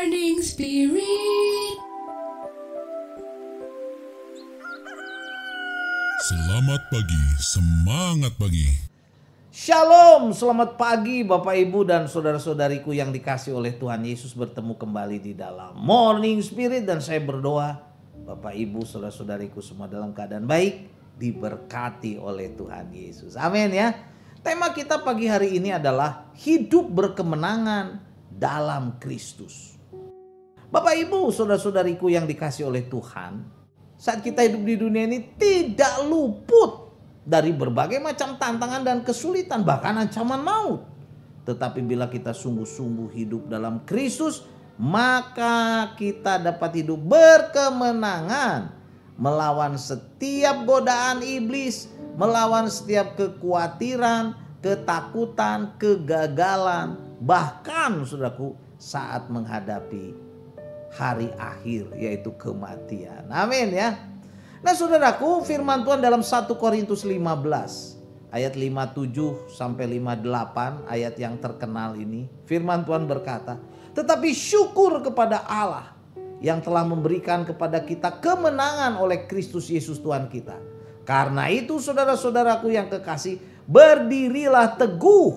Morning Spirit. Selamat pagi, semangat pagi. Shalom, selamat pagi Bapak Ibu dan saudara-saudariku yang dikasih oleh Tuhan Yesus, bertemu kembali di dalam Morning Spirit. Dan saya berdoa Bapak Ibu saudara-saudariku semua dalam keadaan baik, diberkati oleh Tuhan Yesus. Amin ya. Tema kita pagi hari ini adalah hidup berkemenangan dalam Kristus. Bapak Ibu saudara-saudariku yang dikasih oleh Tuhan, saat kita hidup di dunia ini tidak luput dari berbagai macam tantangan dan kesulitan, bahkan ancaman maut. Tetapi bila kita sungguh-sungguh hidup dalam Kristus, maka kita dapat hidup berkemenangan melawan setiap godaan iblis, melawan setiap kekhawatiran, ketakutan, kegagalan, bahkan saudaraku saat menghadapi hari akhir, yaitu kematian. Amin ya. Nah saudaraku, firman Tuhan dalam 1 Korintus 15 ayat 57 sampai 58, ayat yang terkenal ini, firman Tuhan berkata, "Tetapi syukur kepada Allah yang telah memberikan kepada kita kemenangan oleh Kristus Yesus Tuhan kita. Karena itu saudara-saudaraku yang kekasih, berdirilah teguh,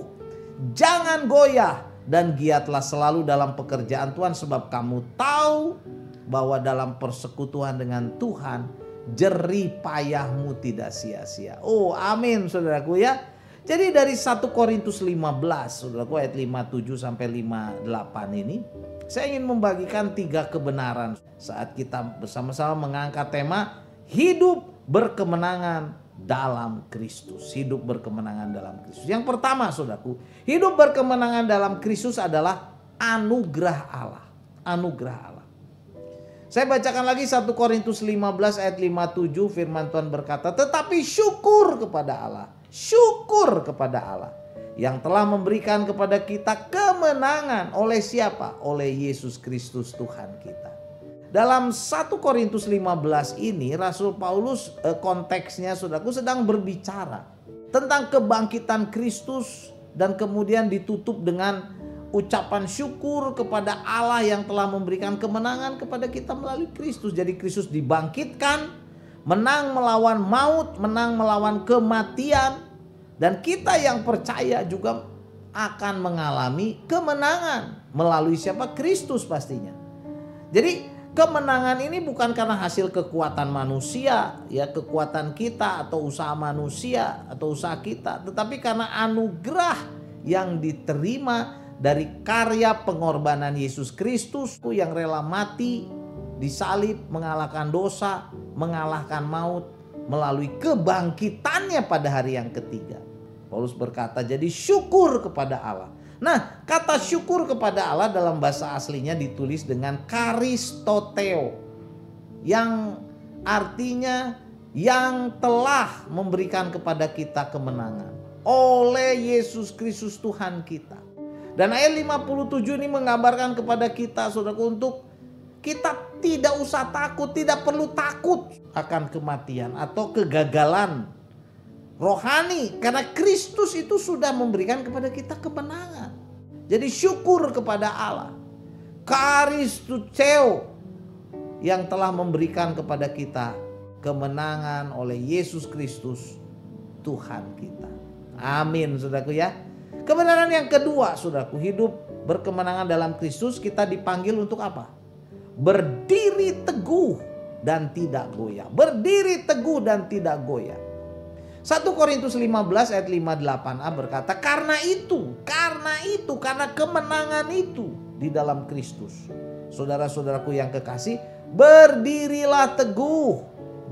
jangan goyah, dan giatlah selalu dalam pekerjaan Tuhan, sebab kamu tahu bahwa dalam persekutuan dengan Tuhan jerih payahmu tidak sia-sia." Oh amin saudaraku ya. Jadi dari 1 Korintus 15 saudaraku ayat 57 sampai 58 ini, saya ingin membagikan 3 kebenaran saat kita bersama-sama mengangkat tema hidup berkemenangan dalam Kristus. Hidup berkemenangan dalam Kristus. Yang pertama saudaraku, hidup berkemenangan dalam Kristus adalah anugerah Allah. Anugerah Allah. Saya bacakan lagi 1 Korintus 15 ayat 57, firman Tuhan berkata, "Tetapi syukur kepada Allah." Syukur kepada Allah yang telah memberikan kepada kita kemenangan oleh siapa? Oleh Yesus Kristus Tuhan kita. Dalam 1 Korintus 15 ini Rasul Paulus konteksnya saudaraku sedang berbicara tentang kebangkitan Kristus, dan kemudian ditutup dengan ucapan syukur kepada Allah yang telah memberikan kemenangan kepada kita melalui Kristus. Jadi Kristus dibangkitkan, menang melawan maut, menang melawan kematian, dan kita yang percaya juga akan mengalami kemenangan melalui siapa? Kristus pastinya. Jadi kemenangan ini bukan karena hasil kekuatan manusia, ya kekuatan kita atau usaha manusia atau usaha kita, tetapi karena anugerah yang diterima dari karya pengorbanan Yesus Kristus yang rela mati, disalib, mengalahkan dosa, mengalahkan maut melalui kebangkitannya pada hari yang ketiga. Paulus berkata, jadi syukur kepada Allah. Nah, kata syukur kepada Allah dalam bahasa aslinya ditulis dengan karistoteo, yang artinya yang telah memberikan kepada kita kemenangan oleh Yesus Kristus Tuhan kita. Dan ayat 57 ini menggambarkan kepada kita saudaraku untuk kita tidak usah takut, tidak perlu takut akan kematian atau kegagalan rohani, karena Kristus itu sudah memberikan kepada kita kemenangan. Jadi syukur kepada Allah, karistoteo, yang telah memberikan kepada kita kemenangan oleh Yesus Kristus Tuhan kita. Amin saudaraku ya. Kebenaran yang kedua saudaraku, hidup berkemenangan dalam Kristus, kita dipanggil untuk apa? Berdiri teguh dan tidak goyah. Berdiri teguh dan tidak goyah. 1 Korintus 15 ayat 58a berkata, karena kemenangan itu di dalam Kristus. Saudara-saudaraku yang kekasih, berdirilah teguh,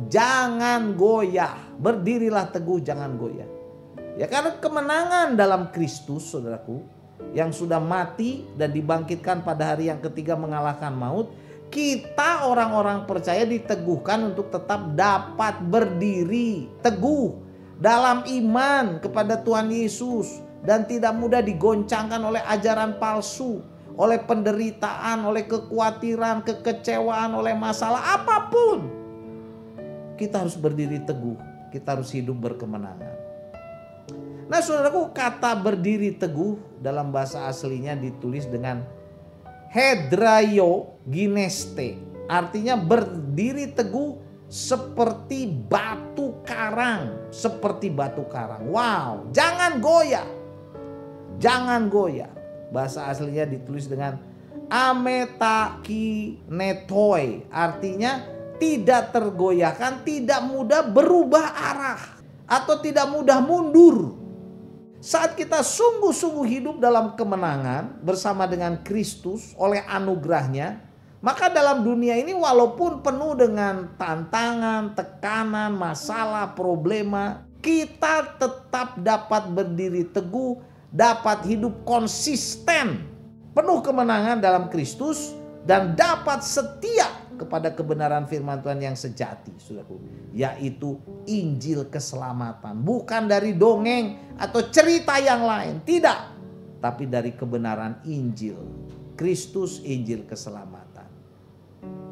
jangan goyah. Berdirilah teguh, jangan goyah. Ya karena kemenangan dalam Kristus saudaraku, yang sudah mati dan dibangkitkan pada hari yang ketiga mengalahkan maut, kita orang-orang percaya diteguhkan untuk tetap dapat berdiri teguh dalam iman kepada Tuhan Yesus, dan tidak mudah digoncangkan oleh ajaran palsu, oleh penderitaan, oleh kekhawatiran, kekecewaan, oleh masalah apapun. Kita harus berdiri teguh, kita harus hidup berkemenangan. Nah saudaraku, kata berdiri teguh dalam bahasa aslinya ditulis dengan Hedraio gineste, artinya berdiri teguh seperti batu karang, seperti batu karang. Wow, jangan goyah. Jangan goyah. Bahasa aslinya ditulis dengan ametakinetoi, artinya tidak tergoyahkan, tidak mudah berubah arah atau tidak mudah mundur. Saat kita sungguh-sungguh hidup dalam kemenangan bersama dengan Kristus oleh anugerahnya, maka dalam dunia ini walaupun penuh dengan tantangan, tekanan, masalah, problema, kita tetap dapat berdiri teguh, dapat hidup konsisten, penuh kemenangan dalam Kristus, dan dapat setia kepada kebenaran firman Tuhan yang sejati, saudaraku, yaitu Injil keselamatan. Bukan dari dongeng atau cerita yang lain, tidak, tapi dari kebenaran Injil Kristus, Injil keselamatan.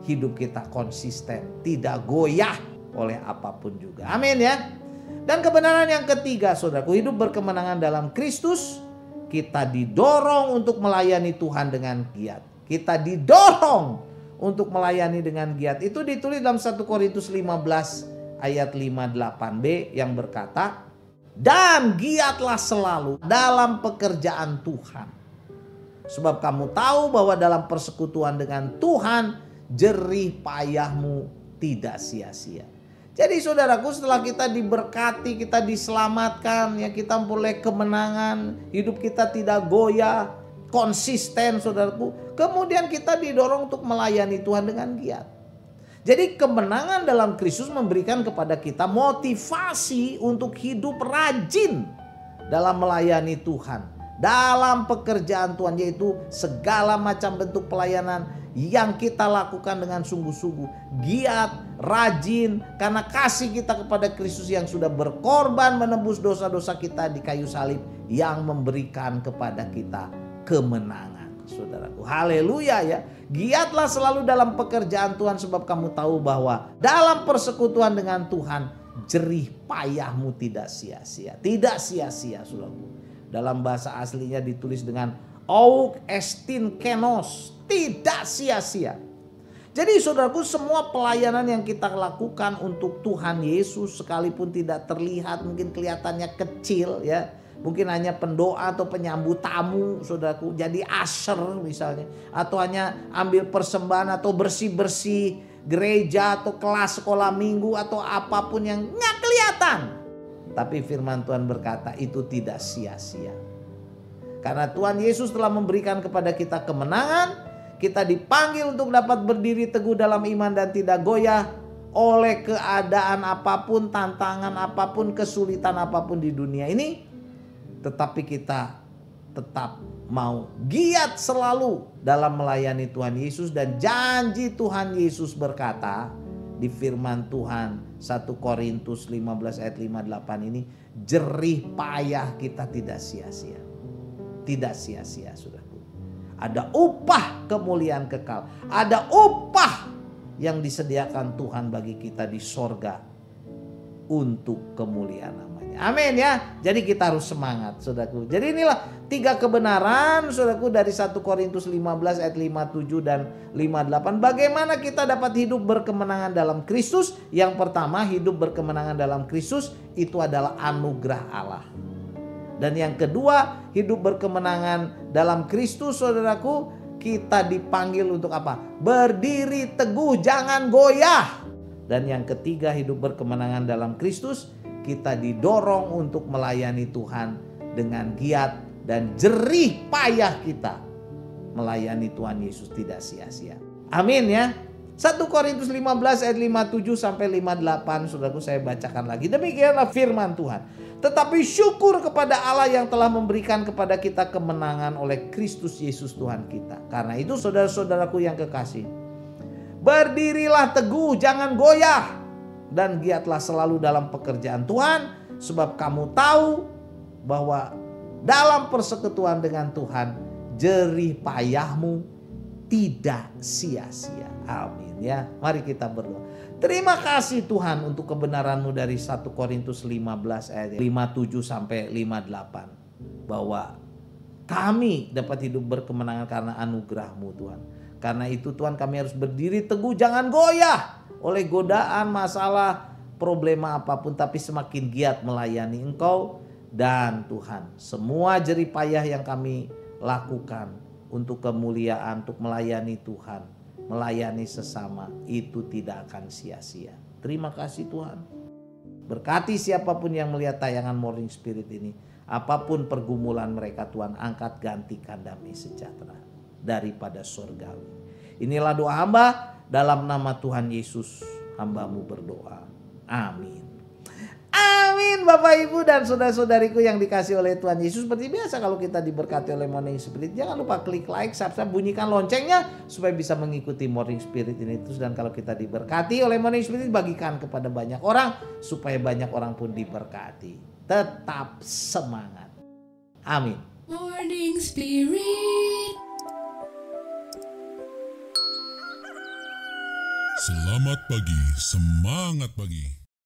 Hidup kita konsisten, tidak goyah oleh apapun juga. Amin ya. Dan kebenaran yang ketiga, saudaraku, hidup berkemenangan dalam Kristus, kita didorong untuk melayani Tuhan dengan giat. Kita didorong untuk melayani dengan giat. Itu ditulis dalam 1 Korintus 15 ayat 58b yang berkata, dan giatlah selalu dalam pekerjaan Tuhan, sebab kamu tahu bahwa dalam persekutuan dengan Tuhan jerih payahmu tidak sia-sia. Jadi saudaraku, setelah kita diberkati, kita diselamatkan, ya, kita memperoleh kemenangan, hidup kita tidak goyah, konsisten, saudaraku. Kemudian kita didorong untuk melayani Tuhan dengan giat. Jadi kemenangan dalam Kristus memberikan kepada kita motivasi untuk hidup rajin dalam melayani Tuhan, dalam pekerjaan Tuhan, yaitu segala macam bentuk pelayanan yang kita lakukan dengan sungguh-sungguh, giat, rajin, karena kasih kita kepada Kristus yang sudah berkorban menebus dosa-dosa kita di kayu salib, yang memberikan kepada kita kemenangan, saudaraku. Haleluya ya. Giatlah selalu dalam pekerjaan Tuhan, sebab kamu tahu bahwa dalam persekutuan dengan Tuhan jerih payahmu tidak sia-sia. Tidak sia-sia, saudaraku. Dalam bahasa aslinya ditulis dengan auk estin kenos, tidak sia-sia. Jadi saudaraku, semua pelayanan yang kita lakukan untuk Tuhan Yesus, sekalipun tidak terlihat, mungkin kelihatannya kecil ya, mungkin hanya pendoa atau penyambut tamu, saudaraku, jadi usher misalnya, atau hanya ambil persembahan atau bersih-bersih gereja atau kelas sekolah minggu atau apapun yang nggak kelihatan. Tapi firman Tuhan berkata itu tidak sia-sia. Karena Tuhan Yesus telah memberikan kepada kita kemenangan, kita dipanggil untuk dapat berdiri teguh dalam iman dan tidak goyah oleh keadaan apapun, tantangan apapun, kesulitan apapun di dunia ini. Tetapi kita tetap mau giat selalu dalam melayani Tuhan Yesus. Dan janji Tuhan Yesus berkata di firman Tuhan 1 Korintus 15 ayat 58 ini, jerih payah kita tidak sia-sia. Tidak sia-sia, saudaraku. Ada upah kemuliaan kekal. Ada upah yang disediakan Tuhan bagi kita di sorga untuk kemuliaan namanya. Amin ya. Jadi kita harus semangat, saudaraku. Jadi inilah 3 kebenaran, saudaraku, dari 1 Korintus 15 ayat 57 dan 58. Bagaimana kita dapat hidup berkemenangan dalam Kristus? Yang pertama, hidup berkemenangan dalam Kristus itu adalah anugerah Allah. Dan yang kedua, hidup berkemenangan dalam Kristus, saudaraku, kita dipanggil untuk apa? Berdiri teguh, jangan goyah. Dan yang ketiga, hidup berkemenangan dalam Kristus, kita didorong untuk melayani Tuhan dengan giat dan jerih payah kita melayani Tuhan Yesus tidak sia-sia. Amin ya. 1 Korintus 15 ayat 57 sampai 58, saudaraku, saya bacakan lagi. Demikianlah firman Tuhan. Tetapi syukur kepada Allah yang telah memberikan kepada kita kemenangan oleh Kristus Yesus Tuhan kita. Karena itu saudara-saudaraku yang kekasih, berdirilah teguh, jangan goyah, dan giatlah selalu dalam pekerjaan Tuhan, sebab kamu tahu bahwa dalam persekutuan dengan Tuhan jerih payahmu tidak sia-sia. Amin ya. Mari kita berdoa. Terima kasih Tuhan untuk kebenaran-Mu dari 1 Korintus 15 ayat 57 sampai 58. Bahwa Kami dapat hidup berkemenangan karena anugerah-Mu Tuhan. Karena itu Tuhan, kami harus berdiri teguh, jangan goyah oleh godaan, masalah, problema apapun, tapi semakin giat melayani Engkau. Dan Tuhan, semua jerih payah yang kami lakukan untuk kemuliaan, untuk melayani Tuhan, melayani sesama, itu tidak akan sia-sia. Terima kasih Tuhan. Berkati siapapun yang melihat tayangan Morning Spirit ini, apapun pergumulan mereka Tuhan, angkat gantikan damai sejahtera daripada surgawi. Inilah doa hamba, dalam nama Tuhan Yesus hamba-Mu berdoa. Amin. Amin Bapak Ibu dan saudara-saudariku yang dikasih oleh Tuhan Yesus. Seperti biasa kalau kita diberkati oleh Morning Spirit, jangan lupa klik like, subscribe, bunyikan loncengnya supaya bisa mengikuti Morning Spirit ini terus. Dan kalau kita diberkati oleh Morning Spirit, bagikan kepada banyak orang supaya banyak orang pun diberkati. Tetap semangat. Amin. Morning Spirit. Selamat pagi, semangat pagi.